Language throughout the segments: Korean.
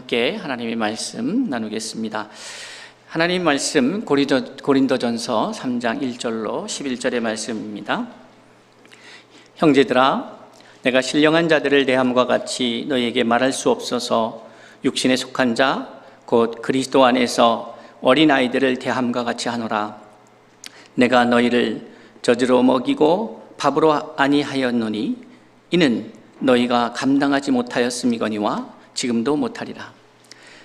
함께 하나님의 말씀 나누겠습니다. 하나님 말씀 고린도전서 3장 1절로 11절의 말씀입니다. 형제들아, 내가 신령한 자들을 대함과 같이 너희에게 말할 수 없어서 육신에 속한 자 곧 그리스도 안에서 어린아이들을 대함과 같이 하노라. 내가 너희를 젖으로 먹이고 밥으로 아니하였노니 이는 너희가 감당하지 못하였음이거니와 지금도 못하리라.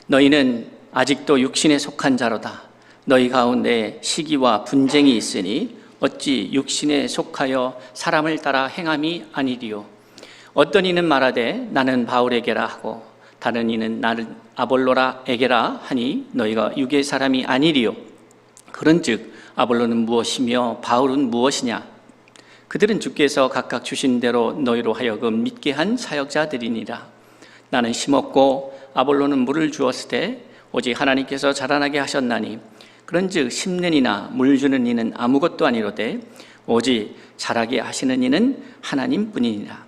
너희는 아직도 육신에 속한 자로다. 너희 가운데 시기와 분쟁이 있으니 어찌 육신에 속하여 사람을 따라 행함이 아니리요. 어떤 이는 말하되 나는 바울에게라 하고 다른 이는 나는 아볼로라에게라 하니 너희가 육의 사람이 아니리요. 그런즉 아볼로는 무엇이며 바울은 무엇이냐? 그들은 주께서 각각 주신 대로 너희로 하여금 믿게 한 사역자들이니라. 나는 심었고 아볼로는 물을 주었으되 오직 하나님께서 자라나게 하셨나니 그런즉 심는 이나 물 주는 이는 아무것도 아니로되 오직 자라게 하시는 이는 하나님뿐이니라.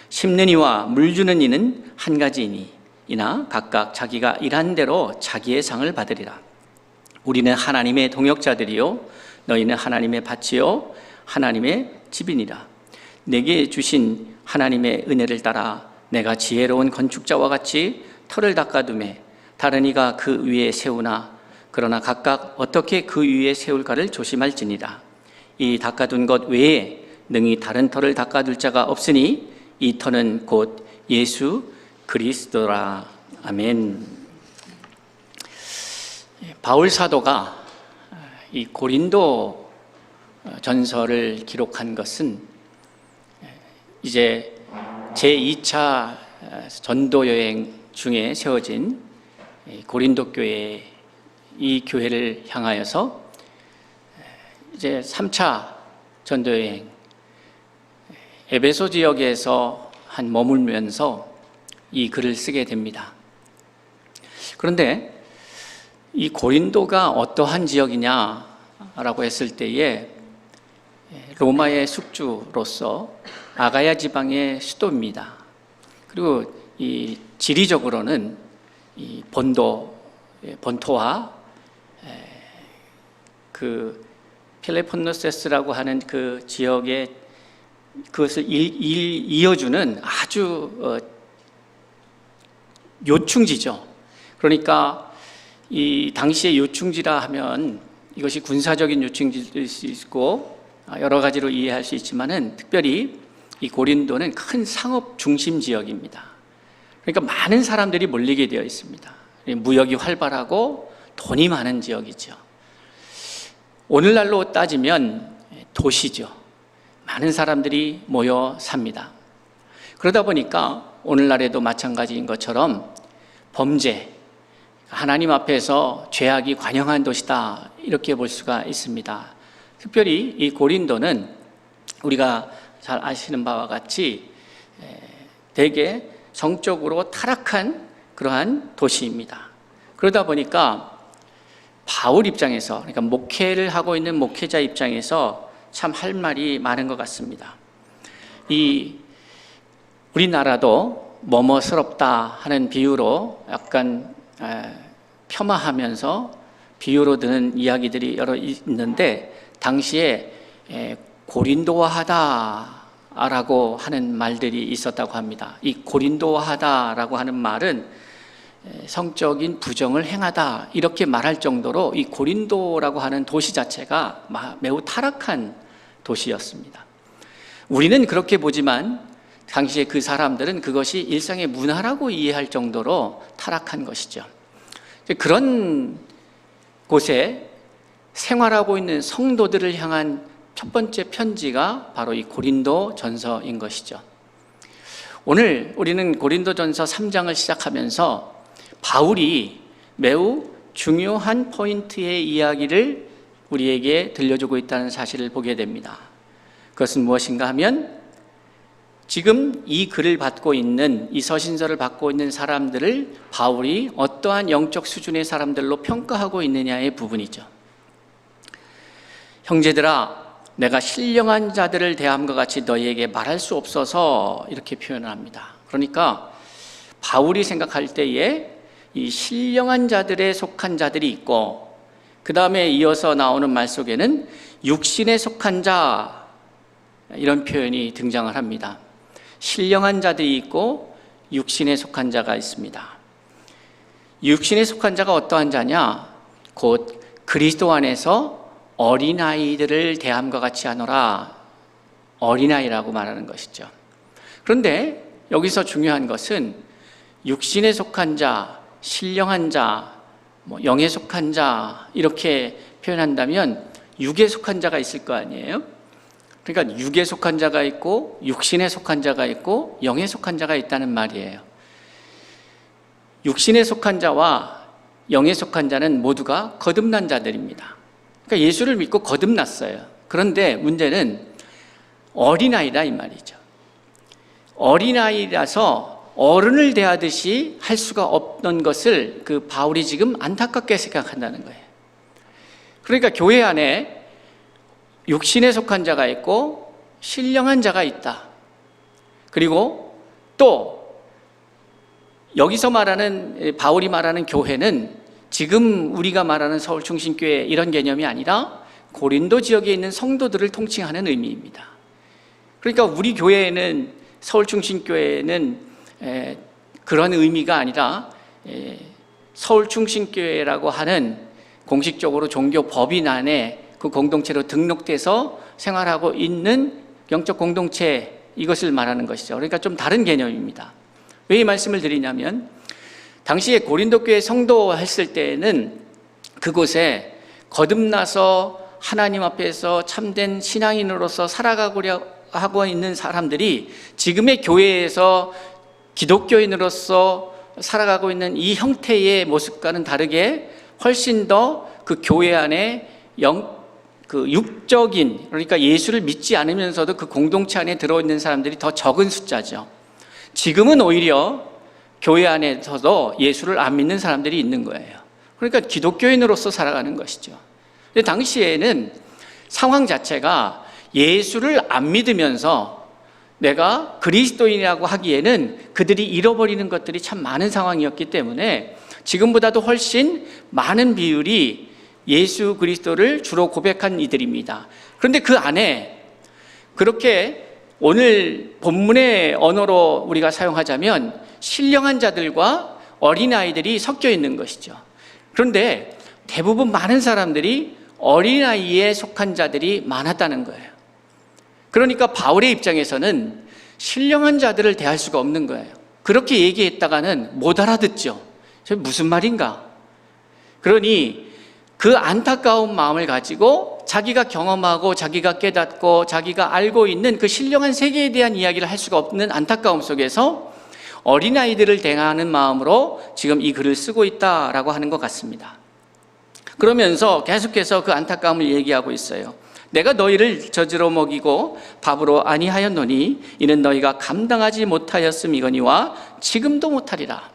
심는 이와 물 주는 이는 한 가지이니 이나 각각 자기가 일한 대로 자기의 상을 받으리라. 우리는 하나님의 동역자들이요 너희는 하나님의 밭이요 하나님의 집이니라. 내게 주신 하나님의 은혜를 따라 내가 지혜로운 건축자와 같이 터를 닦아두매 다른 이가 그 위에 세우나 그러나 각각 어떻게 그 위에 세울까를 조심할지니라. 이 닦아둔 것 외에 능히 다른 터를 닦아둘 자가 없으니 이 터는 곧 예수 그리스도라. 아멘. 바울 사도가 이 고린도 전서를 기록한 것은 이제 제2차 전도 여행 중에 세워진 고린도 교회, 이 교회를 향하여서 이제 3차 전도 여행 에베소 지역에서 한 머물면서 이 글을 쓰게 됩니다. 그런데 이 고린도가 어떠한 지역이냐라고 했을 때에 로마의 숙주로서 아가야 지방의 수도입니다. 그리고 이 지리적으로는 이 본토와 그 펠레폰네소스라고 하는 그 지역의 그것을 이어주는 아주 요충지죠. 그러니까 이 당시의 요충지라 하면 이것이 군사적인 요충지일 수 있고 여러 가지로 이해할 수 있지만은 특별히 이 고린도는 큰 상업 중심 지역입니다. 그러니까 많은 사람들이 몰리게 되어 있습니다. 무역이 활발하고 돈이 많은 지역이죠. 오늘날로 따지면 도시죠. 많은 사람들이 모여 삽니다. 그러다 보니까 오늘날에도 마찬가지인 것처럼 범죄, 하나님 앞에서 죄악이 관영한 도시다 이렇게 볼 수가 있습니다. 특별히 이 고린도는 우리가 잘 아시는 바와 같이 되게 성적으로 타락한 그러한 도시입니다. 그러다 보니까 바울 입장에서, 그러니까 목회를 하고 있는 목회자 입장에서 참 할 말이 많은 것 같습니다. 우리나라도 뭐뭐스럽다 하는 비유로 약간 폄하하면서 비유로 드는 이야기들이 여러 있는데 당시에 고린도화하다라고 하는 말들이 있었다고 합니다. 이 고린도화하다라고 하는 말은 성적인 부정을 행하다 이렇게 말할 정도로 이 고린도라고 하는 도시 자체가 매우 타락한 도시였습니다. 우리는 그렇게 보지만 당시에 그 사람들은 그것이 일상의 문화라고 이해할 정도로 타락한 것이죠. 그런 곳에 생활하고 있는 성도들을 향한 첫 번째 편지가 바로 이 고린도 전서인 것이죠. 오늘 우리는 고린도 전서 3장을 시작하면서 바울이 매우 중요한 포인트의 이야기를 우리에게 들려주고 있다는 사실을 보게 됩니다. 그것은 무엇인가 하면 지금 이 글을 받고 있는, 이 서신서를 받고 있는 사람들을 바울이 어떠한 영적 수준의 사람들로 평가하고 있느냐의 부분이죠. 형제들아, 내가 신령한 자들을 대함과 같이 너희에게 말할 수 없어서 이렇게 표현을 합니다. 그러니까 바울이 생각할 때에 이 신령한 자들에 속한 자들이 있고, 그 다음에 이어서 나오는 말 속에는 육신에 속한 자, 이런 표현이 등장을 합니다. 신령한 자들이 있고 육신에 속한 자가 있습니다. 육신에 속한 자가 어떠한 자냐? 곧 그리스도 안에서 어린아이들을 대함과 같이 하노라. 어린아이라고 말하는 것이죠. 그런데 여기서 중요한 것은 육신에 속한 자, 신령한 자, 영에 속한 자 이렇게 표현한다면 육에 속한 자가 있을 거 아니에요? 그러니까 육에 속한 자가 있고 육신에 속한 자가 있고 영에 속한 자가 있다는 말이에요. 육신에 속한 자와 영에 속한 자는 모두가 거듭난 자들입니다. 그러니까 예수를 믿고 거듭났어요. 그런데 문제는 어린아이다 이 말이죠. 어린아이라서 어른을 대하듯이 할 수가 없던 것을 그 바울이 지금 안타깝게 생각한다는 거예요. 그러니까 교회 안에 육신에 속한 자가 있고 신령한 자가 있다. 그리고 또 여기서 말하는, 바울이 말하는 교회는 지금 우리가 말하는 서울중심교회 이런 개념이 아니라 고린도 지역에 있는 성도들을 통칭하는 의미입니다. 그러니까 우리 교회에는, 서울중심교회는 그런 의미가 아니라 서울중심교회라고 하는 공식적으로 종교 법인 안에 그 공동체로 등록돼서 생활하고 있는 영적 공동체, 이것을 말하는 것이죠. 그러니까 좀 다른 개념입니다. 왜 이 말씀을 드리냐면, 당시에 고린도 교회 성도 했을 때는 그곳에 거듭나서 하나님 앞에서 참된 신앙인으로서 살아가고려 하고 있는 사람들이 지금의 교회에서 기독교인으로서 살아가고 있는 이 형태의 모습과는 다르게 훨씬 더 그 교회 안에 육적인, 그러니까 예수를 믿지 않으면서도 그 공동체 안에 들어있는 사람들이 더 적은 숫자죠. 지금은 오히려 교회 안에서도 예수를 안 믿는 사람들이 있는 거예요. 그러니까 기독교인으로서 살아가는 것이죠. 근데 당시에는 상황 자체가 예수를 안 믿으면서 내가 그리스도인이라고 하기에는 그들이 잃어버리는 것들이 참 많은 상황이었기 때문에 지금보다도 훨씬 많은 비율이 예수 그리스도를 주로 고백한 이들입니다. 그런데 그 안에 그렇게 오늘 본문의 언어로 우리가 사용하자면 신령한 자들과 어린아이들이 섞여 있는 것이죠. 그런데 대부분 많은 사람들이 어린아이에 속한 자들이 많았다는 거예요. 그러니까 바울의 입장에서는 신령한 자들을 대할 수가 없는 거예요. 그렇게 얘기했다가는 못 알아듣죠. 저 무슨 말인가? 그러니 그 안타까운 마음을 가지고 자기가 경험하고 자기가 깨닫고 자기가 알고 있는 그 신령한 세계에 대한 이야기를 할 수가 없는 안타까움 속에서 어린아이들을 대하는 마음으로 지금 이 글을 쓰고 있다라고 하는 것 같습니다. 그러면서 계속해서 그 안타까움을 얘기하고 있어요. 내가 너희를 젖으로 먹이고 밥으로 아니하였노니 이는 너희가 감당하지 못하였음이거니와 지금도 못하리라.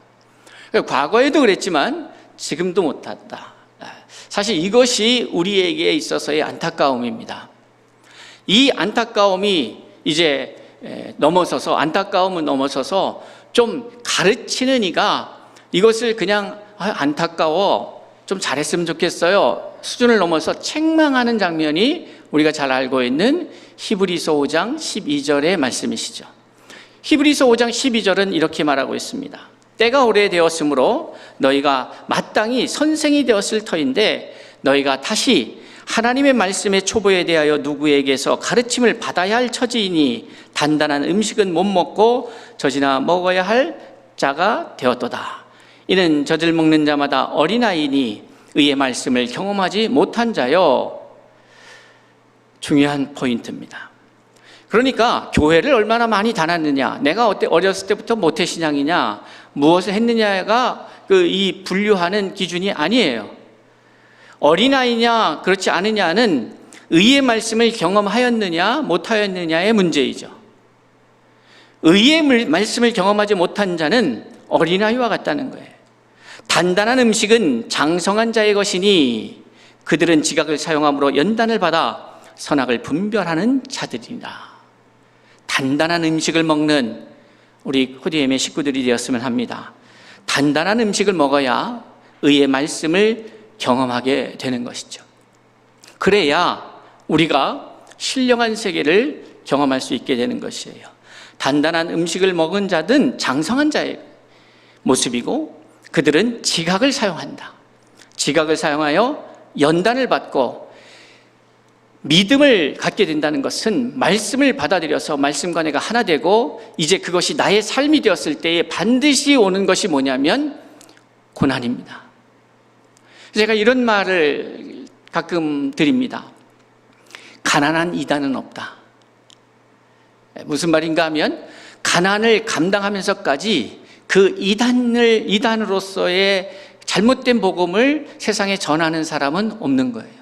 과거에도 그랬지만 지금도 못한다. 사실 이것이 우리에게 있어서의 안타까움입니다. 이 안타까움이 이제 안타까움을 넘어서서 좀 가르치는 이가 이것을 그냥 안타까워, 좀 잘했으면 좋겠어요 수준을 넘어서 책망하는 장면이 우리가 잘 알고 있는 히브리서 5장 12절의 말씀이시죠. 히브리서 5장 12절은 이렇게 말하고 있습니다. 때가 오래되었으므로 너희가 마땅히 선생이 되었을 터인데 너희가 다시 하나님의 말씀의 초보에 대하여 누구에게서 가르침을 받아야 할 처지이니 단단한 음식은 못 먹고 젖이나 먹어야 할 자가 되었도다. 이는 젖을 먹는 자마다 어린아이니 의의 말씀을 경험하지 못한 자요. 중요한 포인트입니다. 그러니까 교회를 얼마나 많이 다녔느냐, 내가 어렸을 때부터 모태신앙이냐, 무엇을 했느냐가 이 분류하는 기준이 아니에요. 어린아이냐 그렇지 않느냐는 의의 말씀을 경험하였느냐 못하였느냐의 문제이죠. 의의 말씀을 경험하지 못한 자는 어린아이와 같다는 거예요. 단단한 음식은 장성한 자의 것이니 그들은 지각을 사용함으로 연단을 받아 선악을 분별하는 자들이라. 단단한 음식을 먹는 우리 코디엠의 식구들이 되었으면 합니다. 단단한 음식을 먹어야 의의 말씀을 경험하게 되는 것이죠. 그래야 우리가 신령한 세계를 경험할 수 있게 되는 것이에요. 단단한 음식을 먹은 자든 장성한 자의 모습이고, 그들은 지각을 사용한다. 지각을 사용하여 연단을 받고 믿음을 갖게 된다는 것은 말씀을 받아들여서 말씀과 내가 하나 되고 이제 그것이 나의 삶이 되었을 때에 반드시 오는 것이 뭐냐면 고난입니다. 제가 이런 말을 가끔 드립니다. 가난한 이단은 없다. 무슨 말인가 하면, 가난을 감당하면서까지 그 이단으로서의 잘못된 복음을 세상에 전하는 사람은 없는 거예요.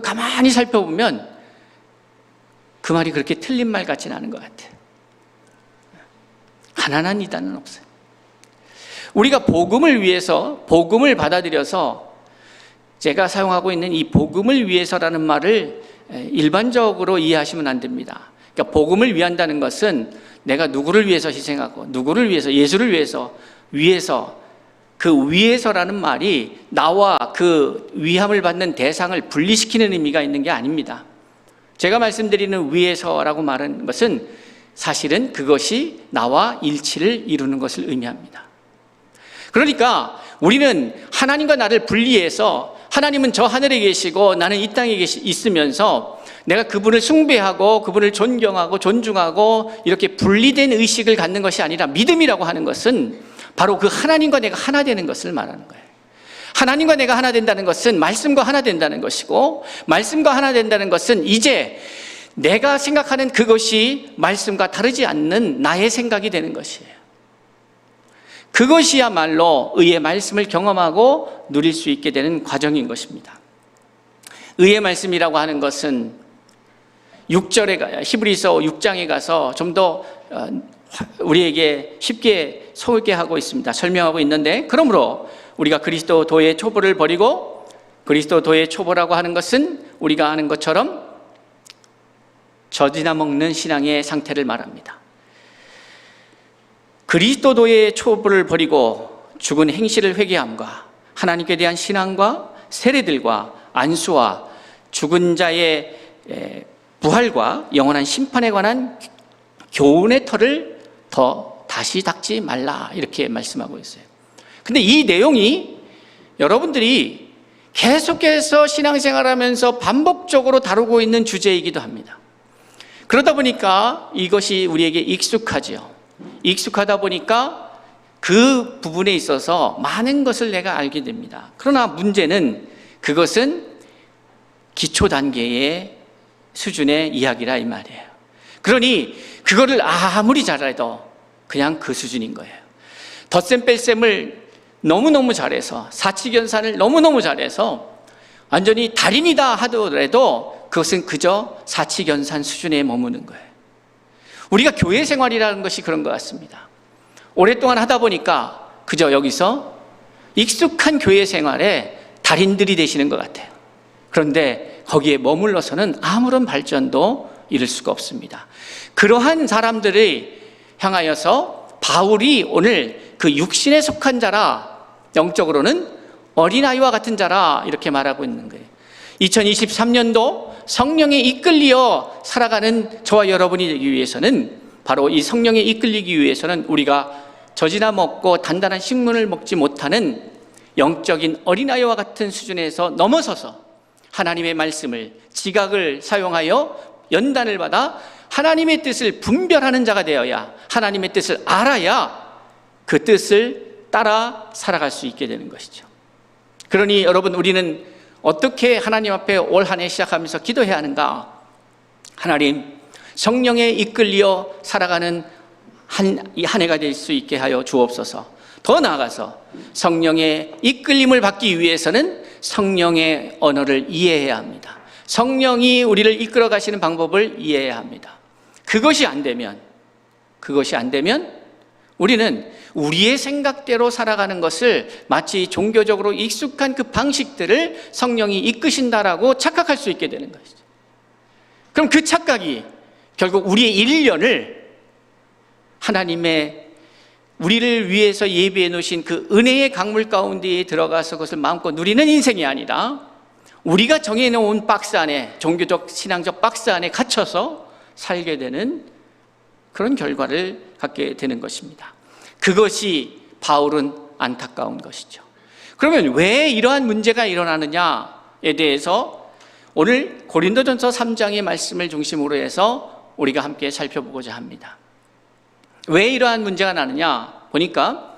가만히 살펴보면 그 말이 그렇게 틀린 말 같지는 않은 것 같아요. 가난한 이단은 없어요. 우리가 복음을 위해서, 복음을 받아들여서, 제가 사용하고 있는 이 복음을 위해서라는 말을 일반적으로 이해하시면 안 됩니다. 그러니까 복음을 위한다는 것은 내가 누구를 위해서 희생하고 누구를 위해서, 예수를 위해서 그 위해서라는 말이 나와 그 위함을 받는 대상을 분리시키는 의미가 있는 게 아닙니다. 제가 말씀드리는 위해서라고 말하는 것은 사실은 그것이 나와 일치를 이루는 것을 의미합니다. 그러니까 우리는 하나님과 나를 분리해서, 하나님은 저 하늘에 계시고 나는 이 땅에 있으면서 내가 그분을 숭배하고 그분을 존경하고 존중하고 이렇게 분리된 의식을 갖는 것이 아니라, 믿음이라고 하는 것은 바로 그 하나님과 내가 하나 되는 것을 말하는 거예요. 하나님과 내가 하나 된다는 것은 말씀과 하나 된다는 것이고, 말씀과 하나 된다는 것은 이제 내가 생각하는 그것이 말씀과 다르지 않는 나의 생각이 되는 것이에요. 그것이야말로 의의 말씀을 경험하고 누릴 수 있게 되는 과정인 것입니다. 의의 말씀이라고 하는 것은 6절에 히브리서 6장에 가서 좀 더 우리에게 쉽게 소개하고 있습니다. 설명하고 있는데, 그러므로 우리가 그리스도도의 초보를 버리고, 그리스도도의 초보라고 하는 것은 우리가 아는 것처럼 젖이나 먹는 신앙의 상태를 말합니다. 그리스도도의 초보를 버리고 죽은 행실을 회개함과 하나님께 대한 신앙과 세례들과 안수와 죽은 자의 부활과 영원한 심판에 관한 교훈의 털을 더 다시 닦지 말라, 이렇게 말씀하고 있어요. 근데 이 내용이 여러분들이 계속해서 신앙생활하면서 반복적으로 다루고 있는 주제이기도 합니다. 그러다 보니까 이것이 우리에게 익숙하지요. 익숙하다 보니까 그 부분에 있어서 많은 것을 내가 알게 됩니다. 그러나 문제는 그것은 기초 단계의 수준의 이야기라 이 말이에요. 그러니 그거를 아무리 잘해도 그냥 그 수준인 거예요. 덧셈 뺄셈을 너무너무 잘해서, 사치견산을 너무너무 잘해서 완전히 달인이다 하더라도 그것은 그저 사치견산 수준에 머무는 거예요. 우리가 교회 생활이라는 것이 그런 것 같습니다. 오랫동안 하다 보니까 그저 여기서 익숙한 교회 생활에 달인들이 되시는 것 같아요. 그런데 거기에 머물러서는 아무런 발전도 이룰 수가 없습니다. 그러한 사람들을 향하여서 바울이 오늘 그 육신에 속한 자라, 영적으로는 어린아이와 같은 자라, 이렇게 말하고 있는 거예요. 2023년도 성령에 이끌려 살아가는 저와 여러분이 되기 위해서는, 바로 이 성령에 이끌리기 위해서는 우리가 젖이나 먹고 단단한 식물을 먹지 못하는 영적인 어린아이와 같은 수준에서 넘어서서 하나님의 말씀을, 지각을 사용하여 연단을 받아 하나님의 뜻을 분별하는 자가 되어야, 하나님의 뜻을 알아야 그 뜻을 따라 살아갈 수 있게 되는 것이죠. 그러니 여러분, 우리는 어떻게 하나님 앞에 올 한 해 시작하면서 기도해야 하는가? 하나님, 성령에 이끌려 살아가는 한 해가 될 수 있게 하여 주옵소서. 더 나아가서 성령의 이끌림을 받기 위해서는 성령의 언어를 이해해야 합니다. 성령이 우리를 이끌어 가시는 방법을 이해해야 합니다. 그것이 안 되면 우리는 우리의 생각대로 살아가는 것을, 마치 종교적으로 익숙한 그 방식들을 성령이 이끄신다라고 착각할 수 있게 되는 것이죠. 그럼 그 착각이 결국 우리의 일련을 하나님의 우리를 위해서 예비해 놓으신 그 은혜의 강물 가운데에 들어가서 그것을 마음껏 누리는 인생이 아니라 우리가 정해놓은 박스 안에, 종교적 신앙적 박스 안에 갇혀서 살게 되는 그런 결과를 갖게 되는 것입니다. 그것이 바울은 안타까운 것이죠. 그러면 왜 이러한 문제가 일어나느냐에 대해서 오늘 고린도전서 3장의 말씀을 중심으로 해서 우리가 함께 살펴보고자 합니다. 왜 이러한 문제가 나느냐 보니까,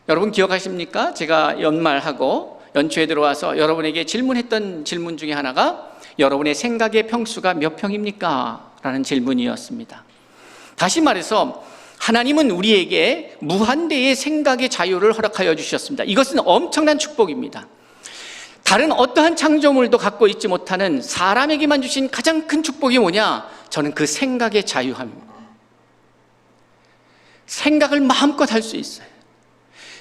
여러분 기억하십니까? 제가 연말하고 연초에 들어와서 여러분에게 질문했던 질문 중에 하나가 여러분의 생각의 평수가 몇 평입니까? 라는 질문이었습니다. 다시 말해서 하나님은 우리에게 무한대의 생각의 자유를 허락하여 주셨습니다. 이것은 엄청난 축복입니다. 다른 어떠한 창조물도 갖고 있지 못하는 사람에게만 주신 가장 큰 축복이 뭐냐? 저는 그 생각의 자유함입니다. 생각을 마음껏 할 수 있어요.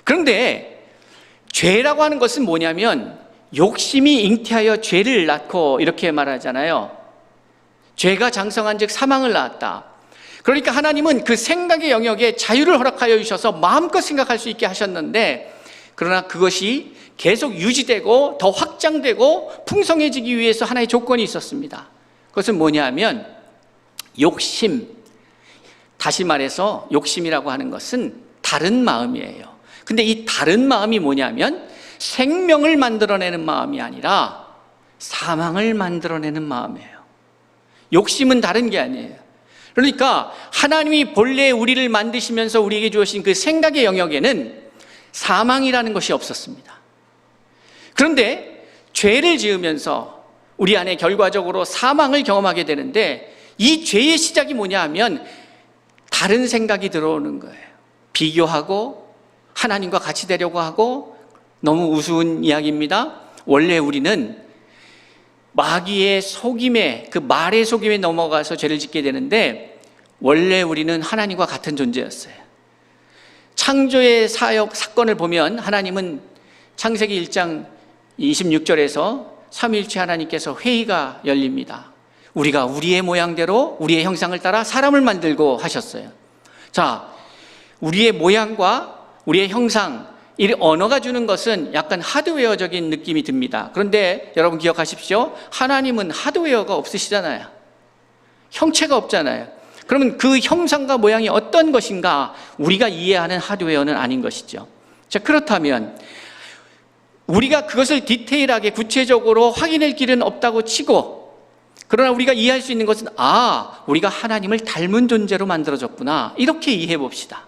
그런데 죄라고 하는 것은 뭐냐면 욕심이 잉태하여 죄를 낳고 이렇게 말하잖아요. 죄가 장성한 즉 사망을 낳았다. 그러니까 하나님은 그 생각의 영역에 자유를 허락하여 주셔서 마음껏 생각할 수 있게 하셨는데, 그러나 그것이 계속 유지되고 더 확장되고 풍성해지기 위해서 하나의 조건이 있었습니다. 그것은 뭐냐 하면 욕심. 다시 말해서 욕심이라고 하는 것은 다른 마음이에요. 근데 이 다른 마음이 뭐냐면 생명을 만들어내는 마음이 아니라 사망을 만들어내는 마음이에요. 욕심은 다른 게 아니에요. 그러니까 하나님이 본래 우리를 만드시면서 우리에게 주신 그 생각의 영역에는 사망이라는 것이 없었습니다. 그런데 죄를 지으면서 우리 안에 결과적으로 사망을 경험하게 되는데, 이 죄의 시작이 뭐냐 하면 다른 생각이 들어오는 거예요. 비교하고 하나님과 같이 되려고 하고. 너무 우스운 이야기입니다. 원래 우리는 마귀의 속임에, 그 말의 속임에 넘어가서 죄를 짓게 되는데, 원래 우리는 하나님과 같은 존재였어요. 창조의 사건을 보면 하나님은 창세기 1장 26절에서 삼위일체 하나님께서 회의가 열립니다. 우리가 우리의 모양대로 우리의 형상을 따라 사람을 만들고 하셨어요. 자, 우리의 모양과 우리의 형상, 이 언어가 주는 것은 약간 하드웨어적인 느낌이 듭니다. 그런데 여러분 기억하십시오. 하나님은 하드웨어가 없으시잖아요. 형체가 없잖아요. 그러면 그 형상과 모양이 어떤 것인가, 우리가 이해하는 하드웨어는 아닌 것이죠. 자, 그렇다면 우리가 그것을 디테일하게 구체적으로 확인할 길은 없다고 치고, 그러나 우리가 이해할 수 있는 것은 우리가 하나님을 닮은 존재로 만들어졌구나, 이렇게 이해해 봅시다.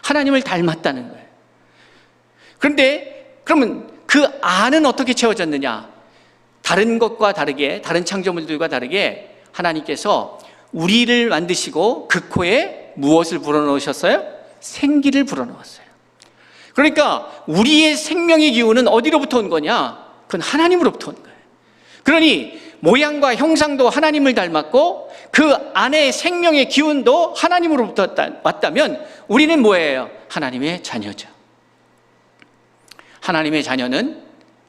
하나님을 닮았다는 거예요. 그런데 그러면 그 안은 어떻게 채워졌느냐? 다른 것과 다르게, 다른 창조물들과 다르게 하나님께서 우리를 만드시고 그 코에 무엇을 불어넣으셨어요? 생기를 불어넣었어요. 그러니까 우리의 생명의 기운은 어디로부터 온 거냐? 그건 하나님으로부터 온 거예요. 그러니 모양과 형상도 하나님을 닮았고 그 안에 생명의 기운도 하나님으로부터 왔다면 우리는 뭐예요? 하나님의 자녀죠. 하나님의 자녀는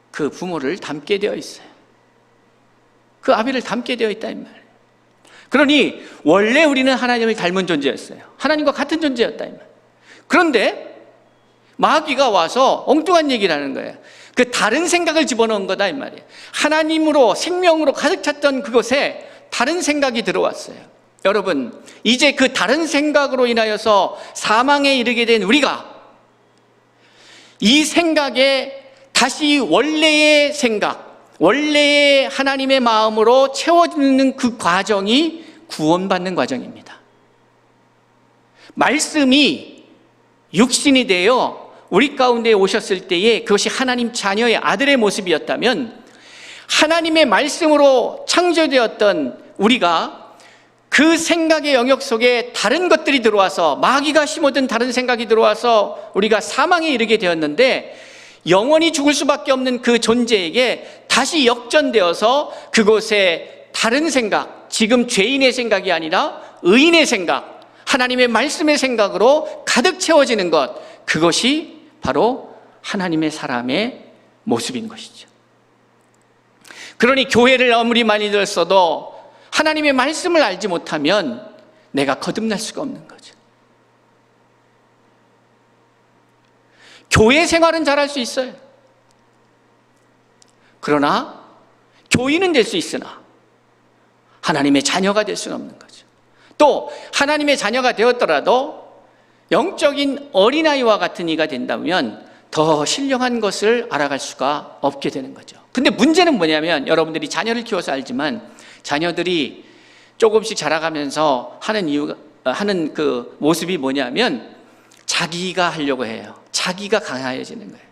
그 부모를 닮게 되어 있어요. 그 아비를 닮게 되어 있다 이 말이에요. 그러니 원래 우리는 하나님을 닮은 존재였어요. 하나님과 같은 존재였다 이 말이에요. 그런데 마귀가 와서 엉뚱한 얘기를 하는 거예요. 그 다른 생각을 집어넣은 거다 이 말이에요. 하나님으로 생명으로 가득 찼던 그곳에 다른 생각이 들어왔어요. 여러분, 이제 그 다른 생각으로 인하여서 사망에 이르게 된 우리가 이 생각에 다시 원래의 생각, 원래의 하나님의 마음으로 채워지는 그 과정이 구원받는 과정입니다. 말씀이 육신이 되어 우리 가운데 오셨을 때에 그것이 하나님 자녀의 아들의 모습이었다면, 하나님의 말씀으로 창조되었던 우리가 그 생각의 영역 속에 다른 것들이 들어와서, 마귀가 심어둔 다른 생각이 들어와서 우리가 사망에 이르게 되었는데, 영원히 죽을 수밖에 없는 그 존재에게 다시 역전되어서 그곳에 다른 생각, 지금 죄인의 생각이 아니라 의인의 생각, 하나님의 말씀의 생각으로 가득 채워지는 것, 그것이 바로 하나님의 사람의 모습인 것이죠. 그러니 교회를 아무리 많이 들었어도 하나님의 말씀을 알지 못하면 내가 거듭날 수가 없는 거죠. 교회 생활은 잘할 수 있어요. 그러나 교인은 될 수 있으나 하나님의 자녀가 될 수는 없는 거죠. 또 하나님의 자녀가 되었더라도 영적인 어린아이와 같은 이가 된다면 더 신령한 것을 알아갈 수가 없게 되는 거죠. 근데 문제는 뭐냐면, 여러분들이 자녀를 키워서 알지만 자녀들이 조금씩 자라가면서 하는 그 모습이 뭐냐면 자기가 하려고 해요. 자기가 강해지는 거예요.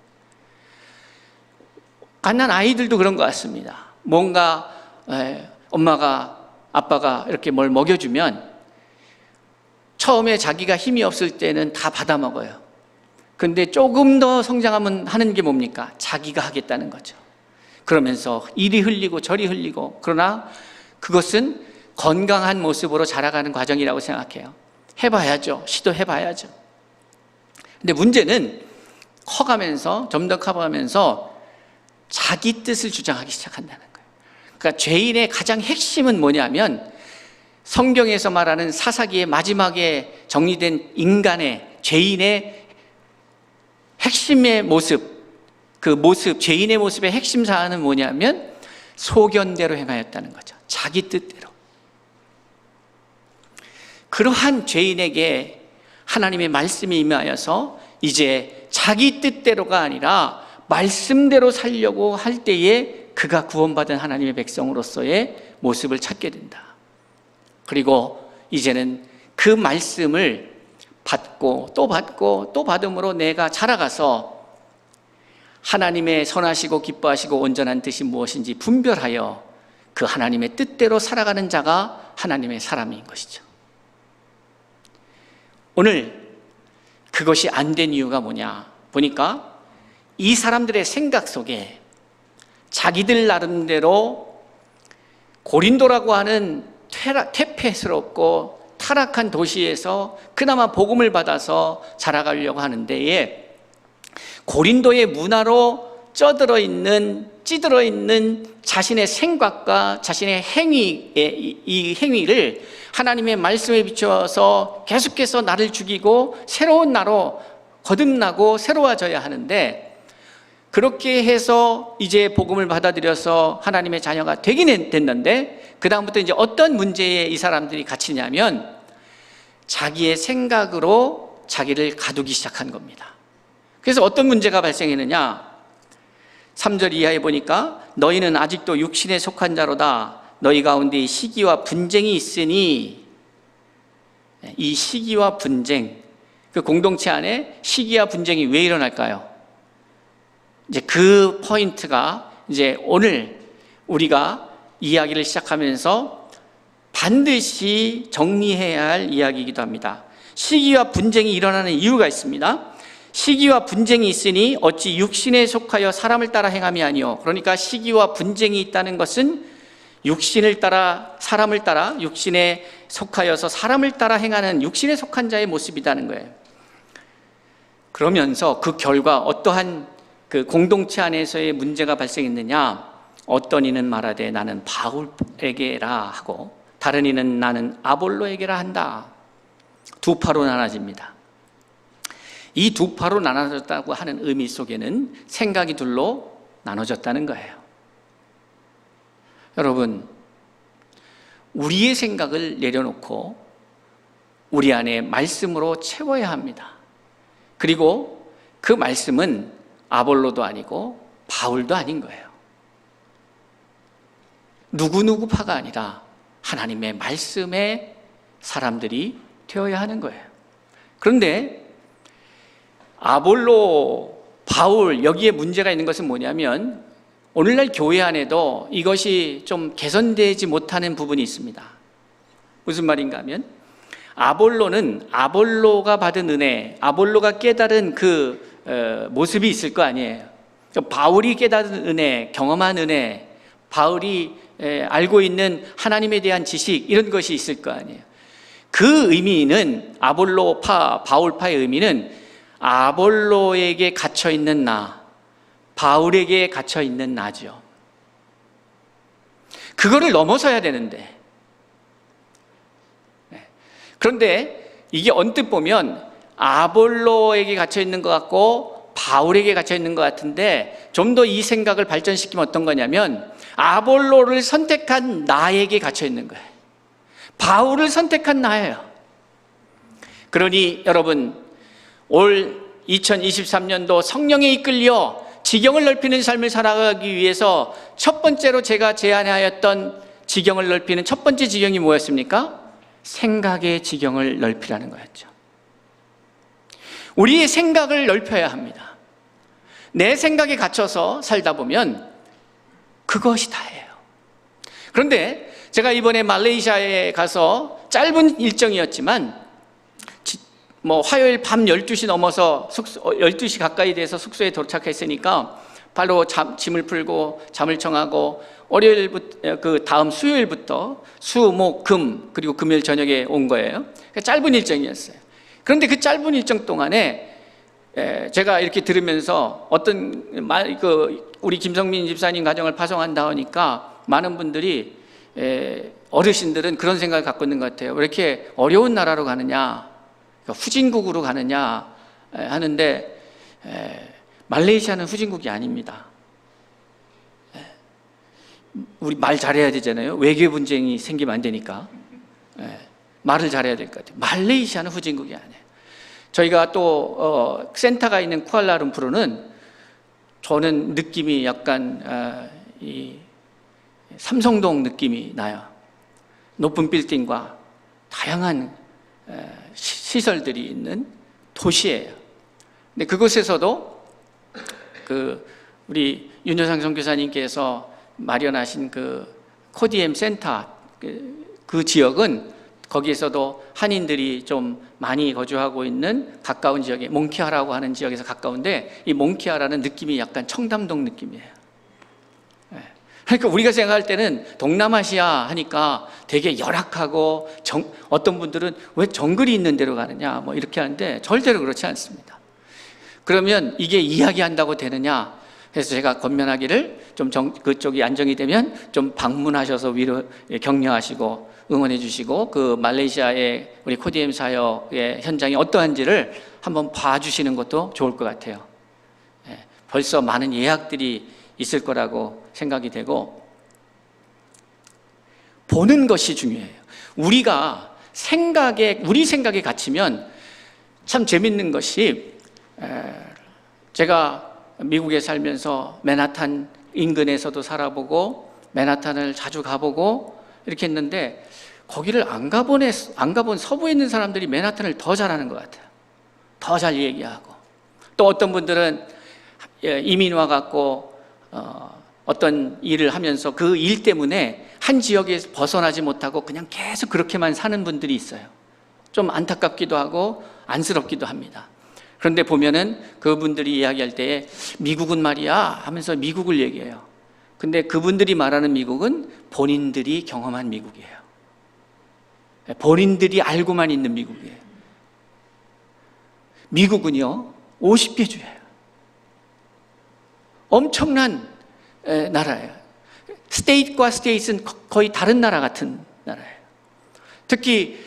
갓난 아이들도 그런 것 같습니다. 뭔가 엄마가 아빠가 이렇게 뭘 먹여주면 처음에 자기가 힘이 없을 때는 다 받아 먹어요. 근데 조금 더 성장하면 하는 게 뭡니까? 자기가 하겠다는 거죠. 그러면서 이리 흘리고 저리 흘리고, 그러나 그것은 건강한 모습으로 자라가는 과정이라고 생각해요. 해봐야죠. 시도해봐야죠. 근데 문제는 커가면서, 좀 더 커가면서 자기 뜻을 주장하기 시작한다는 거예요. 그러니까 죄인의 가장 핵심은 뭐냐면, 성경에서 말하는 사사기의 마지막에 정리된 인간의, 죄인의 핵심의 모습, 그 모습, 죄인의 모습의 핵심 사안은 뭐냐면 소견대로 행하였다는 거죠. 자기 뜻대로. 그러한 죄인에게 하나님의 말씀이 임하여서 이제 자기 뜻대로가 아니라 말씀대로 살려고 할 때에 그가 구원받은 하나님의 백성으로서의 모습을 찾게 된다. 그리고 이제는 그 말씀을 받고 또 받고 또 받음으로 내가 자라가서 하나님의 선하시고 기뻐하시고 온전한 뜻이 무엇인지 분별하여 그 하나님의 뜻대로 살아가는 자가 하나님의 사람인 것이죠. 오늘 그것이 안 된 이유가 뭐냐 보니까 이 사람들의 생각 속에 자기들 나름대로 고린도라고 하는 퇴폐스럽고 타락한 도시에서 그나마 복음을 받아서 자라가려고 하는 데에 고린도의 문화로 찌들어 있는 자신의 생각과 자신의 이 행위를 하나님의 말씀에 비추어서 계속해서 나를 죽이고 새로운 나로 거듭나고 새로워져야 하는데, 그렇게 해서 이제 복음을 받아들여서 하나님의 자녀가 되긴 됐는데, 그 다음부터 이제 어떤 문제에 이 사람들이 갇히냐면 자기의 생각으로 자기를 가두기 시작한 겁니다. 그래서 어떤 문제가 발생했느냐, 3절 이하에 보니까 너희는 아직도 육신에 속한 자로다. 너희 가운데 시기와 분쟁이 있으니, 이 시기와 분쟁, 그 공동체 안에 시기와 분쟁이 왜 일어날까요? 이제 그 포인트가 이제 오늘 우리가 이야기를 시작하면서 반드시 정리해야 할 이야기이기도 합니다. 시기와 분쟁이 일어나는 이유가 있습니다. 시기와 분쟁이 있으니 어찌 육신에 속하여 사람을 따라 행함이 아니요. 그러니까 시기와 분쟁이 있다는 것은 육신을 따라, 사람을 따라, 육신에 속하여서 사람을 따라 행하는 육신에 속한 자의 모습이라는 거예요. 그러면서 그 결과 어떠한 그 공동체 안에서의 문제가 발생했느냐, 어떤 이는 말하되 나는 바울에게라 하고 다른 이는 나는 아볼로에게라 한다. 두 파로 나눠집니다. 이 두 파로 나눠졌다고 하는 의미 속에는 생각이 둘로 나눠졌다는 거예요. 여러분, 우리의 생각을 내려놓고 우리 안에 말씀으로 채워야 합니다. 그리고 그 말씀은 아볼로도 아니고 바울도 아닌 거예요. 누구누구 파가 아니라 하나님의 말씀의 사람들이 되어야 하는 거예요. 그런데 아볼로, 바울, 여기에 문제가 있는 것은 뭐냐면 오늘날 교회 안에도 이것이 좀 개선되지 못하는 부분이 있습니다. 무슨 말인가 하면 아볼로는 아볼로가 받은 은혜, 아볼로가 깨달은 그 모습이 있을 거 아니에요. 바울이 깨달은 은혜, 경험한 은혜, 바울이 알고 있는 하나님에 대한 지식, 이런 것이 있을 거 아니에요. 그 의미는 아볼로파, 바울파의 의미는 아볼로에게 갇혀있는 나, 바울에게 갇혀있는 나죠. 그거를 넘어서야 되는데, 그런데 이게 언뜻 보면 아볼로에게 갇혀있는 것 같고 바울에게 갇혀 있는 것 같은데 좀 더 이 생각을 발전시키면 어떤 거냐면 아볼로를 선택한 나에게 갇혀 있는 거예요. 바울을 선택한 나예요. 그러니 여러분, 올 2023년도 성령에 이끌려 지경을 넓히는 삶을 살아가기 위해서 첫 번째로 제가 제안하였던 지경을 넓히는 첫 번째 지경이 뭐였습니까? 생각의 지경을 넓히라는 거였죠. 우리의 생각을 넓혀야 합니다. 내 생각에 갇혀서 살다 보면 그것이 다예요. 그런데 제가 이번에 말레이시아에 가서 짧은 일정이었지만 화요일 밤 12시 넘어서 12시 가까이 돼서 숙소에 도착했으니까 바로 짐을 풀고 잠을 청하고 월요일부터 그 다음 수요일부터 수, 목, 금 그리고 금요일 저녁에 온 거예요. 짧은 일정이었어요. 그런데 그 짧은 일정 동안에 제가 이렇게 들으면서 우리 김성민 집사님 가정을 파송한다 하니까 많은 분들이 어르신들은 그런 생각을 갖고 있는 것 같아요. 왜 이렇게 어려운 나라로 가느냐, 후진국으로 가느냐 하는데 말레이시아는 후진국이 아닙니다. 우리 말 잘해야 되잖아요. 외교 분쟁이 생기면 안 되니까 말을 잘해야 될 것 같아요. 말레이시아는 후진국이 아니에요. 저희가 또 센터가 있는 쿠알라룸푸르는 저는 느낌이 약간 이 삼성동 느낌이 나요. 높은 빌딩과 다양한 시설들이 있는 도시예요. 근데 그곳에서도 우리 윤여상 선교사님께서 마련하신 그 코디엠 센터 그 지역은 거기에서도 한인들이 좀 많이 거주하고 있는 가까운 지역에 몽키아라고 하는 지역에서 가까운데 이 몽키아라는 느낌이 약간 청담동 느낌이에요. 그러니까 우리가 생각할 때는 동남아시아 하니까 되게 열악하고 어떤 분들은 왜 정글이 있는 데로 가느냐 뭐 이렇게 하는데 절대로 그렇지 않습니다. 그러면 이게 이야기한다고 되느냐 해서 제가 권면하기를 좀 그쪽이 안정이 되면 좀 방문하셔서 격려하시고 응원해 주시고 그 말레이시아의 우리 코디엠 사역의 현장이 어떠한지를 한번 봐주시는 것도 좋을 것 같아요. 벌써 많은 예약들이 있을 거라고 생각이 되고 보는 것이 중요해요. 우리가 우리 생각에 갇히면 참 재밌는 것이 제가 미국에 살면서 맨하탄 인근에서도 살아보고 맨하탄을 자주 가보고 이렇게 했는데 거기를 안 가본 서부에 있는 사람들이 맨하탄을 더 잘하는 것 같아요. 더 잘 얘기하고 또 어떤 분들은 이민 와갖고 어떤 일을 하면서 그 일 때문에 한 지역에서 벗어나지 못하고 그냥 계속 그렇게만 사는 분들이 있어요. 좀 안타깝기도 하고 안쓰럽기도 합니다. 그런데 보면은 그분들이 이야기할 때에 미국은 말이야 하면서 미국을 얘기해요. 근데 그분들이 말하는 미국은 본인들이 경험한 미국이에요. 본인들이 알고만 있는 미국이에요. 미국은요 50개 주예요. 엄청난 나라예요. 스테이트과 스테이트는 거의 다른 나라 같은 나라예요. 특히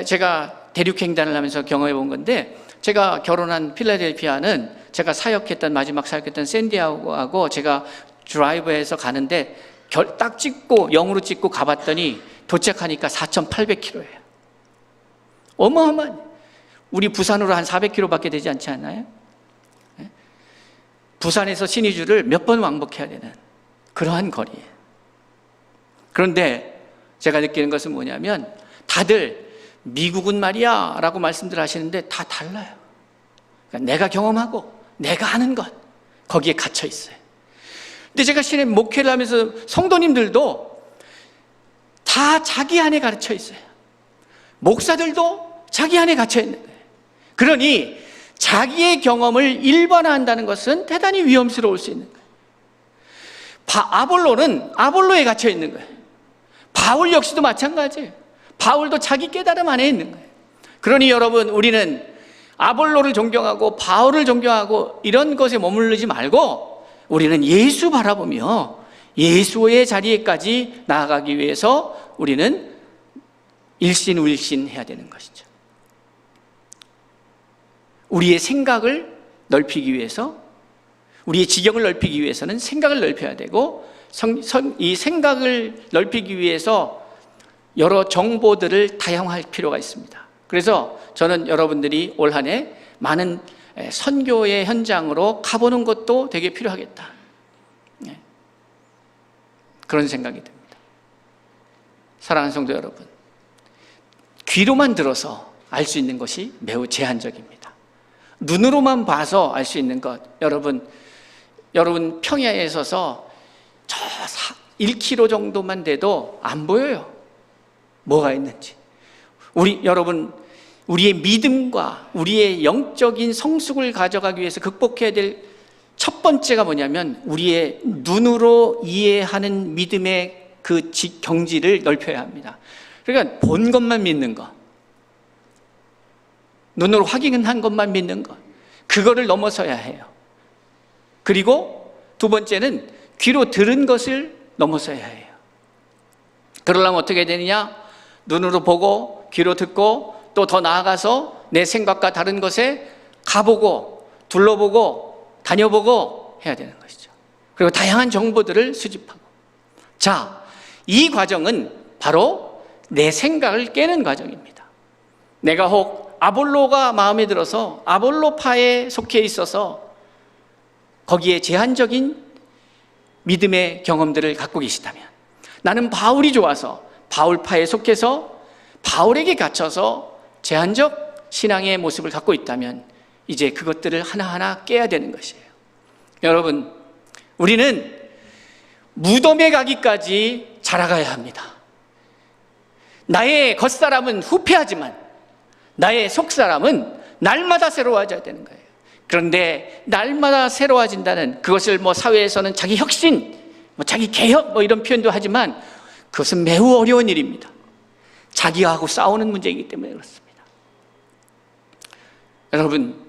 제가 대륙횡단을 하면서 경험해 본 건데 제가 결혼한 필라델피아는 제가 마지막 사역했던 샌디아고하고 제가 드라이브해서 가는데 딱 찍고 0으로 찍고 가봤더니 도착하니까 4,800km예요. 어마어마한 우리 부산으로 한 400km밖에 되지 않지 않나요? 부산에서 신의주를 몇 번 왕복해야 되는 그러한 거리예요. 그런데 제가 느끼는 것은 뭐냐면 다들 미국은 말이야 라고 말씀들 하시는데 다 달라요. 그러니까 내가 경험하고 내가 아는 것 거기에 갇혀 있어요. 근데 제가 신의 목회를 하면서 성도님들도 다 자기 안에 갇혀 있어요. 목사들도 자기 안에 갇혀 있는 거예요. 그러니 자기의 경험을 일반화한다는 것은 대단히 위험스러울 수 있는 거예요. 아볼로는 아볼로에 갇혀 있는 거예요. 바울 역시도 마찬가지예요. 바울도 자기 깨달음 안에 있는 거예요. 그러니 여러분 우리는 아볼로를 존경하고 바울을 존경하고 이런 것에 머무르지 말고 우리는 예수 바라보며 예수의 자리에까지 나아가기 위해서 우리는 일신울신 해야 되는 것이죠. 우리의 생각을 넓히기 위해서, 우리의 지경을 넓히기 위해서는 생각을 넓혀야 되고, 이 생각을 넓히기 위해서 여러 정보들을 다양화할 필요가 있습니다. 그래서 저는 여러분들이 올 한 해 많은 선교의 현장으로 가보는 것도 되게 필요하겠다, 그런 생각이 듭니다. 사랑하는 성도 여러분, 귀로만 들어서 알 수 있는 것이 매우 제한적입니다. 눈으로만 봐서 알 수 있는 것, 여러분 평야에 서서 저 1km 정도만 돼도 안 보여요, 뭐가 있는지. 여러분, 우리의 믿음과 우리의 영적인 성숙을 가져가기 위해서 극복해야 될 첫 번째가 뭐냐면, 우리의 눈으로 이해하는 믿음의 그 경지를 넓혀야 합니다. 그러니까 본 것만 믿는 것, 눈으로 확인한 것만 믿는 것, 그거를 넘어서야 해요. 그리고 두 번째는 귀로 들은 것을 넘어서야 해요. 그러려면 어떻게 되느냐? 눈으로 보고 귀로 듣고, 또 더 나아가서 내 생각과 다른 것에 가보고 둘러보고 다녀보고 해야 되는 것이죠. 그리고 다양한 정보들을 수집하고. 자, 이 과정은 바로 내 생각을 깨는 과정입니다. 내가 혹 아볼로가 마음에 들어서 아볼로파에 속해 있어서 거기에 제한적인 믿음의 경험들을 갖고 계시다면, 나는 바울이 좋아서 바울파에 속해서 바울에게 갇혀서 제한적 신앙의 모습을 갖고 있다면, 이제 그것들을 하나하나 깨야 되는 것이에요. 여러분, 우리는 무덤에 가기까지 자라가야 합니다. 나의 겉사람은 후패하지만 나의 속사람은 날마다 새로워져야 되는 거예요. 그런데 날마다 새로워진다는 그것을 사회에서는 자기 혁신, 자기 개혁 이런 표현도 하지만, 그것은 매우 어려운 일입니다. 자기하고 싸우는 문제이기 때문에 그렇습니다. 여러분,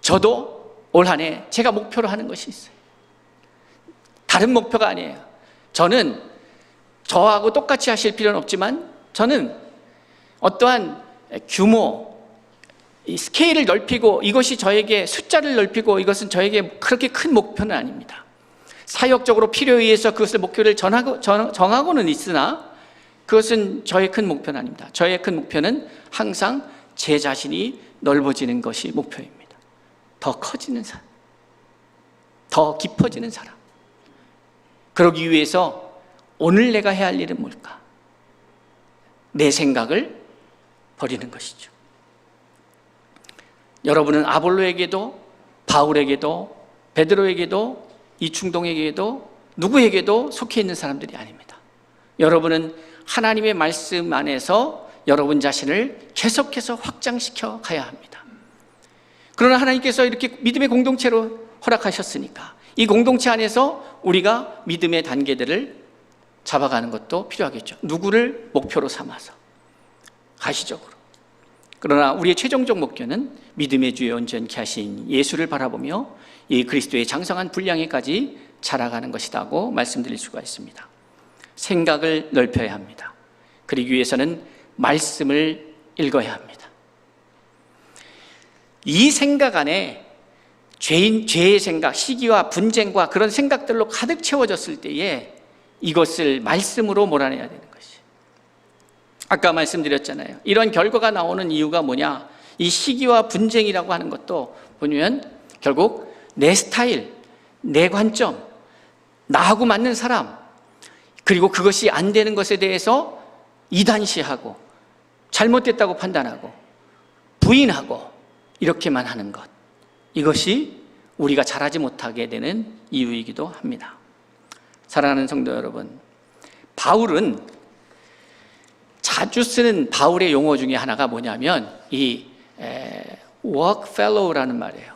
저도 올 한 해 제가 목표로 하는 것이 있어요. 다른 목표가 아니에요. 저는 저하고 똑같이 하실 필요는 없지만, 저는 어떠한 규모, 이 스케일을 넓히고 이것이 저에게 숫자를 넓히고 이것은 저에게 그렇게 큰 목표는 아닙니다. 사역적으로 필요에 의해서 그것을 목표를 정하고는 있으나, 그것은 저의 큰 목표는 아닙니다. 저의 큰 목표는 항상 제 자신이 넓어지는 것이 목표입니다. 더 커지는 사람, 더 깊어지는 사람. 그러기 위해서 오늘 내가 해야 할 일은 뭘까? 내 생각을 버리는 것이죠. 여러분은 아볼로에게도, 바울에게도, 베드로에게도, 이충동에게도, 누구에게도 속해 있는 사람들이 아닙니다. 여러분은 하나님의 말씀 안에서 여러분 자신을 계속해서 확장시켜 가야 합니다. 그러나 하나님께서 이렇게 믿음의 공동체로 허락하셨으니까, 이 공동체 안에서 우리가 믿음의 단계들을 잡아가는 것도 필요하겠죠. 누구를 목표로 삼아서, 가시적으로. 그러나 우리의 최종적 목표는 믿음의 주에 온전케 하신 예수를 바라보며 이 그리스도의 장성한 분량에까지 자라가는 것이라고 말씀드릴 수가 있습니다. 생각을 넓혀야 합니다. 그러기 위해서는 말씀을 읽어야 합니다. 이 생각 안에 죄의 생각, 시기와 분쟁과 그런 생각들로 가득 채워졌을 때에 이것을 말씀으로 몰아내야 되는 것이. 아까 말씀드렸잖아요. 이런 결과가 나오는 이유가 뭐냐? 이 시기와 분쟁이라고 하는 것도 보면 결국 내 스타일, 내 관점, 나하고 맞는 사람, 그리고 그것이 안 되는 것에 대해서 이단시하고 잘못됐다고 판단하고 부인하고 이렇게만 하는 것, 이것이 우리가 잘하지 못하게 되는 이유이기도 합니다. 사랑하는 성도 여러분, 바울은 자주 쓰는 바울의 용어 중에 하나가 뭐냐면 이 work fellow라는 말이에요.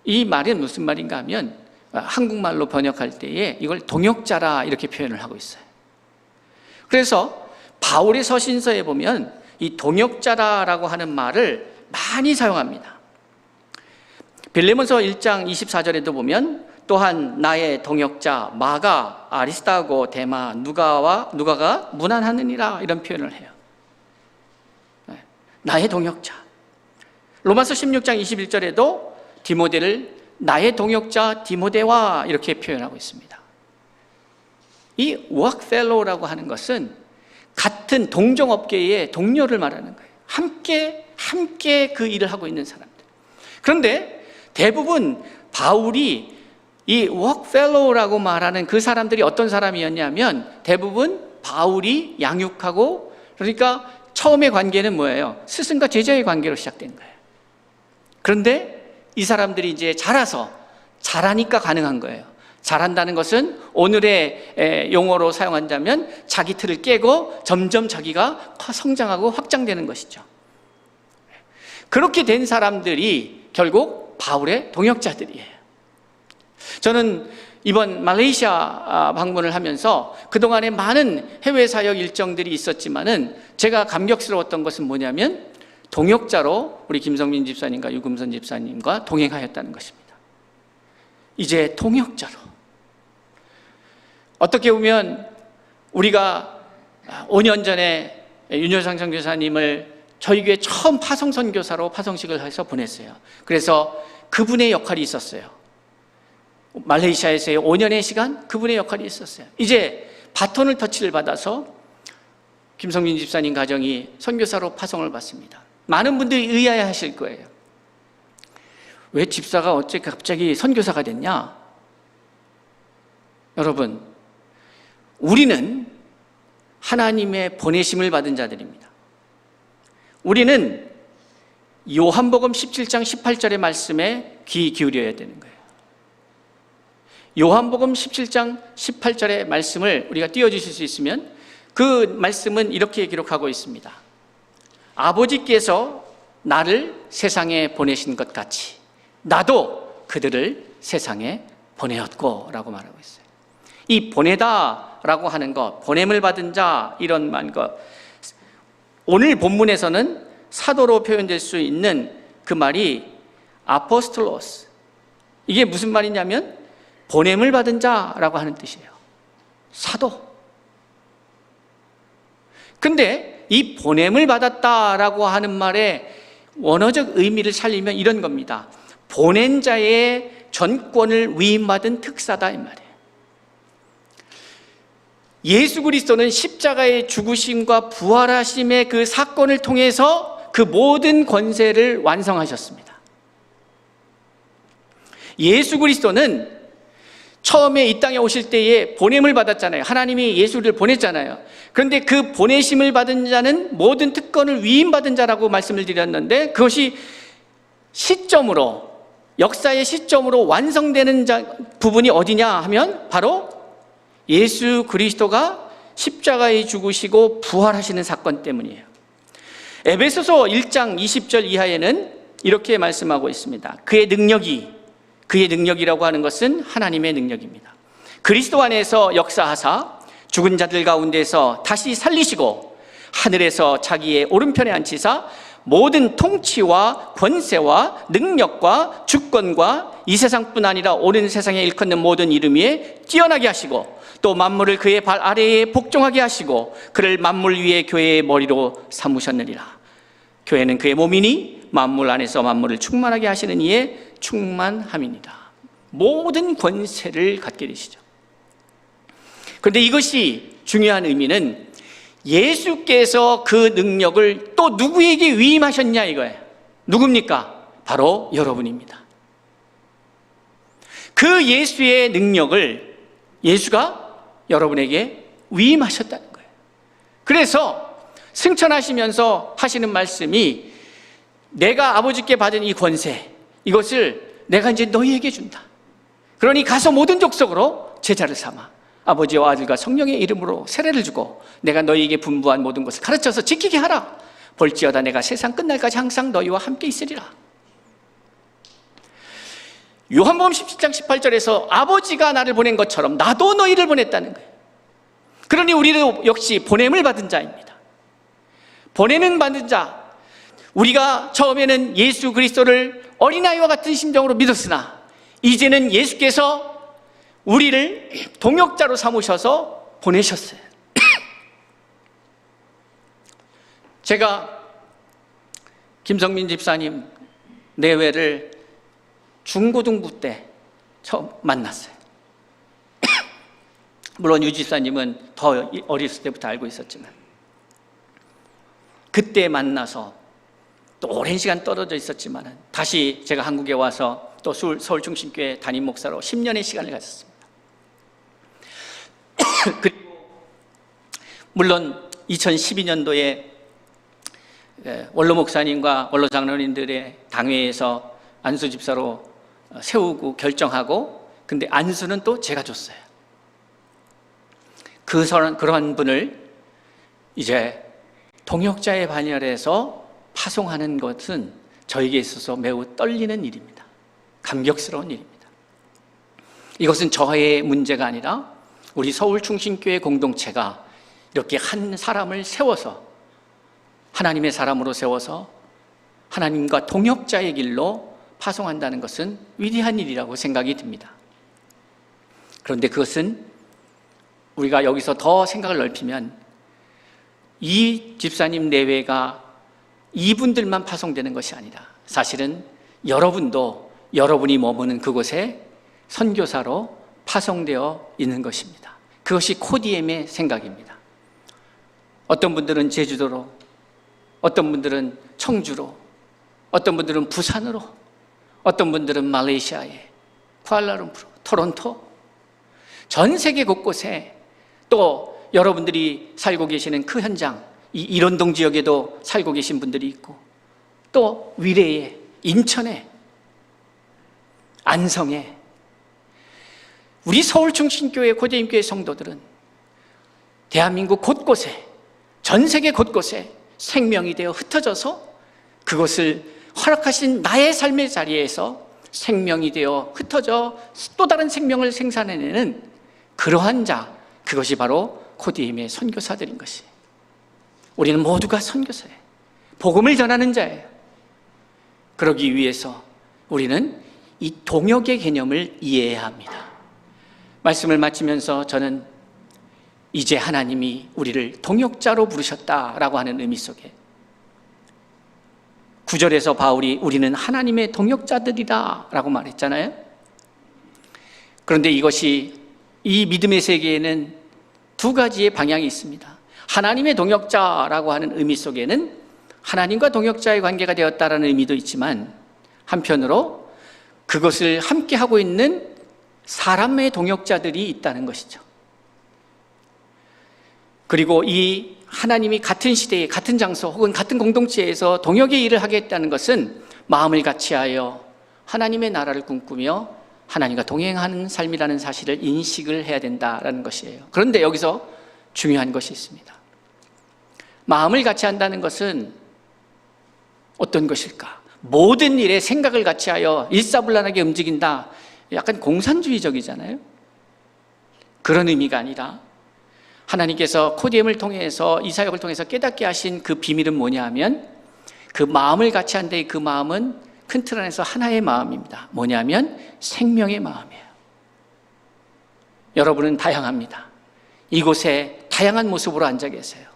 이 말은 무슨 말인가 하면 한국말로 번역할 때에 이걸 동역자라 이렇게 표현을 하고 있어요. 그래서 바울의 서신서에 보면 이 동역자라고 하는 말을 많이 사용합니다. 빌레몬서 1장 24절에도 보면 또한 나의 동역자 마가, 아리스타고, 데마, 누가가 문안하느니라 이런 표현을 해요. 나의 동역자. 로마서 16장 21절에도 디모데를 나의 동역자 디모데와 이렇게 표현하고 있습니다. 이 워크펠로우라고 하는 것은 같은 동종업계의 동료를 말하는 거예요. 함께 그 일을 하고 있는 사람들. 그런데 대부분 바울이 이 워크펠로우라고 말하는 그 사람들이 어떤 사람이었냐면 대부분 바울이 양육하고, 그러니까 처음의 관계는 뭐예요? 스승과 제자의 관계로 시작된 거예요. 그런데 이 사람들이 이제 잘하니까 가능한 거예요. 잘한다는 것은 오늘의 용어로 사용한다면 자기 틀을 깨고 점점 자기가 성장하고 확장되는 것이죠. 그렇게 된 사람들이 결국 바울의 동역자들이에요. 저는 이번 말레이시아 방문을 하면서 그동안에 많은 해외 사역 일정들이 있었지만은 제가 감격스러웠던 것은 뭐냐면 동역자로 우리 김성민 집사님과 유금선 집사님과 동행하였다는 것입니다. 이제 동역자로. 어떻게 보면 우리가 5년 전에 윤여상 선교사님을 저희 교회 처음 파송 선교사로 파송식을 해서 보냈어요. 그래서 그분의 역할이 있었어요. 말레이시아에서의 5년의 시간 그분의 역할이 있었어요. 이제 바톤을 터치를 받아서 김성민 집사님 가정이 선교사로 파송을 받습니다. 많은 분들이 의아해하실 거예요. 왜 집사가 어째 갑자기 선교사가 됐냐? 여러분, 우리는 하나님의 보내심을 받은 자들입니다. 우리는 요한복음 17장 18절의 말씀에 귀 기울여야 되는 거예요. 요한복음 17장 18절의 말씀을 우리가 띄워주실 수 있으면, 그 말씀은 이렇게 기록하고 있습니다. 아버지께서 나를 세상에 보내신 것 같이 나도 그들을 세상에 보내었고 라고 말하고 있어요. 이 보내다라고 하는 것, 보냄을 받은 자, 이런 것, 오늘 본문에서는 사도로 표현될 수 있는 그 말이 아포스톨로스, 이게 무슨 말이냐면 보냄을 받은 자라고 하는 뜻이에요. 사도. 근데 이 보냄을 받았다라고 하는 말의 원어적 의미를 살리면 이런 겁니다. 보낸 자의 전권을 위임받은 특사다 이 말이에요. 예수 그리스도는 십자가의 죽으심과 부활하심의 그 사건을 통해서 그 모든 권세를 완성하셨습니다. 예수 그리스도는 처음에 이 땅에 오실 때에 보냄을 받았잖아요. 하나님이 예수를 보냈잖아요. 그런데 그 보내심을 받은 자는 모든 특권을 위임받은 자라고 말씀을 드렸는데, 그것이 시점으로, 역사의 시점으로 완성되는 부분이 어디냐 하면 바로 예수 그리스도가 십자가에 죽으시고 부활하시는 사건 때문이에요. 에베소서 1장 20절 이하에는 이렇게 말씀하고 있습니다. 그의 능력이라고 하는 것은 하나님의 능력입니다. 그리스도 안에서 역사하사 죽은 자들 가운데서 다시 살리시고 하늘에서 자기의 오른편에 앉히사 모든 통치와 권세와 능력과 주권과 이 세상뿐 아니라 오는 세상에 일컫는 모든 이름 위에 뛰어나게 하시고 또 만물을 그의 발 아래에 복종하게 하시고 그를 만물 위에 교회의 머리로 삼으셨느니라. 교회는 그의 몸이니 만물 안에서 만물을 충만하게 하시는 이의 충만함이니라. 모든 권세를 갖게 되시죠. 그런데 이것이 중요한 의미는 예수께서 그 능력을 또 누구에게 위임하셨냐 이거예요. 누굽니까? 바로 여러분입니다. 그 예수의 능력을 예수가 여러분에게 위임하셨다는 거예요. 그래서 승천하시면서 하시는 말씀이 내가 아버지께 받은 이 권세, 이것을 내가 이제 너희에게 준다. 그러니 가서 모든 족속으로 제자를 삼아 아버지와 아들과 성령의 이름으로 세례를 주고 내가 너희에게 분부한 모든 것을 가르쳐서 지키게 하라. 볼지어다 내가 세상 끝날까지 항상 너희와 함께 있으리라. 요한복음 17장 18절에서 아버지가 나를 보낸 것처럼 나도 너희를 보냈다는 거예요. 그러니 우리도 역시 보냄을 받은 자입니다. 보냄을 받은 자. 우리가 처음에는 예수 그리스도를 어린아이와 같은 심정으로 믿었으나 이제는 예수께서 우리를 동역자로 삼으셔서 보내셨어요. 제가 김성민 집사님 내외를 중고등부 때 처음 만났어요. 물론 유 집사님은 더 어렸을 때부터 알고 있었지만, 그때 만나서 또 오랜 시간 떨어져 있었지만 다시 제가 한국에 와서 또 서울중심교회 담임 목사로 10년의 시간을 가졌습니다. 그리고 물론 2012년도에 원로 목사님과 원로 장로님들의 당회에서 안수 집사로 세우고 결정하고, 근데 안수는 또 제가 줬어요. 그러한 분을 이제 동역자의 반열에서 파송하는 것은 저에게 있어서 매우 떨리는 일입니다. 감격스러운 일입니다. 이것은 저의 문제가 아니라 우리 서울충신교회 공동체가 이렇게 한 사람을 세워서, 하나님의 사람으로 세워서 하나님과 동역자의 길로 파송한다는 것은 위대한 일이라고 생각이 듭니다. 그런데 그것은 우리가 여기서 더 생각을 넓히면 이 집사님 내외가 이분들만 파송되는 것이 아니라 사실은 여러분도 여러분이 머무는 그곳에 선교사로 파송되어 있는 것입니다. 그것이 코디엠의 생각입니다. 어떤 분들은 제주도로, 어떤 분들은 청주로, 어떤 분들은 부산으로, 어떤 분들은 말레이시아에, 쿠알라룸푸르, 토론토, 전 세계 곳곳에, 또 여러분들이 살고 계시는 그 현장, 이 일원동 지역에도 살고 계신 분들이 있고, 또 위례에, 인천에, 안성에, 우리 서울충신교회 코디엠교회 성도들은 대한민국 곳곳에, 전 세계 곳곳에 생명이 되어 흩어져서 그것을 허락하신 나의 삶의 자리에서 생명이 되어 흩어져 또 다른 생명을 생산해내는 그러한 자, 그것이 바로 코디엠의 선교사들인 것이에요. 우리는 모두가 선교사예요. 복음을 전하는 자예요. 그러기 위해서 우리는 이 동역의 개념을 이해해야 합니다. 말씀을 마치면서 저는 이제 하나님이 우리를 동역자로 부르셨다라고 하는 의미 속에 9절에서 바울이 우리는 하나님의 동역자들이다 라고 말했잖아요. 그런데 이것이, 이 믿음의 세계에는 두 가지의 방향이 있습니다. 하나님의 동역자라고 하는 의미 속에는 하나님과 동역자의 관계가 되었다라는 의미도 있지만, 한편으로 그것을 함께 하고 있는 사람의 동역자들이 있다는 것이죠. 그리고 이 하나님이 같은 시대에, 같은 장소 혹은 같은 공동체에서 동역의 일을 하겠다는 것은 마음을 같이하여 하나님의 나라를 꿈꾸며 하나님과 동행하는 삶이라는 사실을 인식을 해야 된다는 것이에요. 그런데 여기서 중요한 것이 있습니다. 마음을 같이 한다는 것은 어떤 것일까? 모든 일에 생각을 같이하여 일사불란하게 움직인다. 약간 공산주의적이잖아요. 그런 의미가 아니라 하나님께서 코디엠을 통해서, 이 사역을 통해서 깨닫게 하신 그 비밀은 뭐냐 하면, 그 마음을 같이 한데 그 마음은 큰 틀 안에서 하나의 마음입니다. 뭐냐면 생명의 마음이에요. 여러분은 다양합니다. 이곳에 다양한 모습으로 앉아 계세요.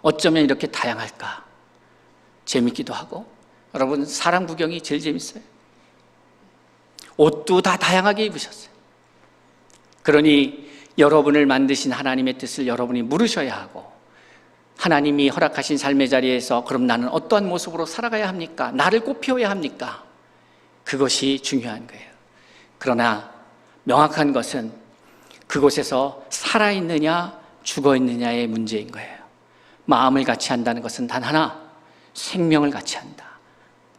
어쩌면 이렇게 다양할까? 재밌기도 하고, 여러분 사람 구경이 제일 재밌어요. 옷도 다 다양하게 입으셨어요. 그러니 여러분을 만드신 하나님의 뜻을 여러분이 물으셔야 하고, 하나님이 허락하신 삶의 자리에서 그럼 나는 어떠한 모습으로 살아가야 합니까? 나를 꽃피워야 합니까? 그것이 중요한 거예요. 그러나 명확한 것은 그곳에서 살아있느냐 죽어있느냐의 문제인 거예요. 마음을 같이 한다는 것은 단 하나, 생명을 같이 한다,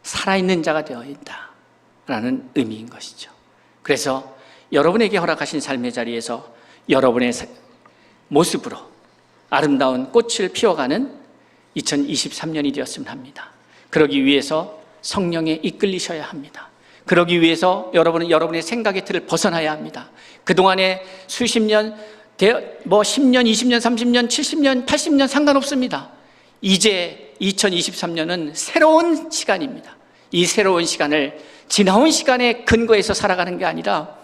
살아있는 자가 되어 있다라는 의미인 것이죠. 그래서 여러분에게 허락하신 삶의 자리에서 여러분의 모습으로 아름다운 꽃을 피워가는 2023년이 되었으면 합니다. 그러기 위해서 성령에 이끌리셔야 합니다. 그러기 위해서 여러분은 여러분의 생각의 틀을 벗어나야 합니다. 그동안에 수십 년, 10년, 20년, 30년, 70년, 80년 상관없습니다. 이제 2023년은 새로운 시간입니다. 이 새로운 시간을 지나온 시간의 근거에서 살아가는 게 아니라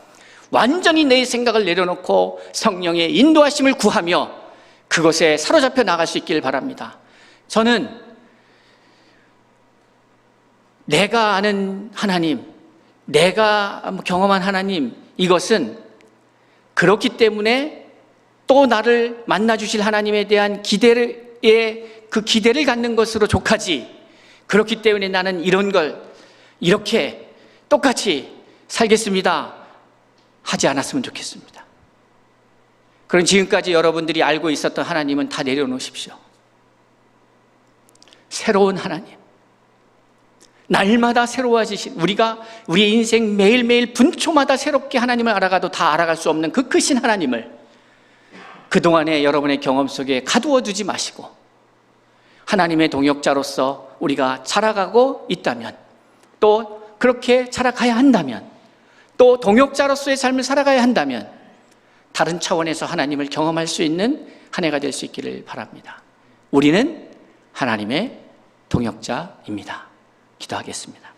완전히 내 생각을 내려놓고 성령의 인도하심을 구하며 그것에 사로잡혀 나갈 수 있길 바랍니다. 저는 내가 아는 하나님, 내가 경험한 하나님, 이것은 그렇기 때문에 또 나를 만나 주실 하나님에 대한 그 기대를 갖는 것으로 족하지, 그렇기 때문에 나는 이런 걸 이렇게 똑같이 살겠습니다 하지 않았으면 좋겠습니다. 그럼 지금까지 여러분들이 알고 있었던 하나님은 다 내려놓으십시오. 새로운 하나님, 날마다 새로워지신, 우리의 인생 매일매일 분초마다 새롭게 하나님을 알아가도 다 알아갈 수 없는 그 크신 하나님을 그동안의 여러분의 경험 속에 가두어 두지 마시고, 하나님의 동역자로서 우리가 자라가고 있다면, 또 그렇게 자라가야 한다면, 또 동역자로서의 삶을 살아가야 한다면 다른 차원에서 하나님을 경험할 수 있는 한 해가 될 수 있기를 바랍니다. 우리는 하나님의 동역자입니다. 기도하겠습니다.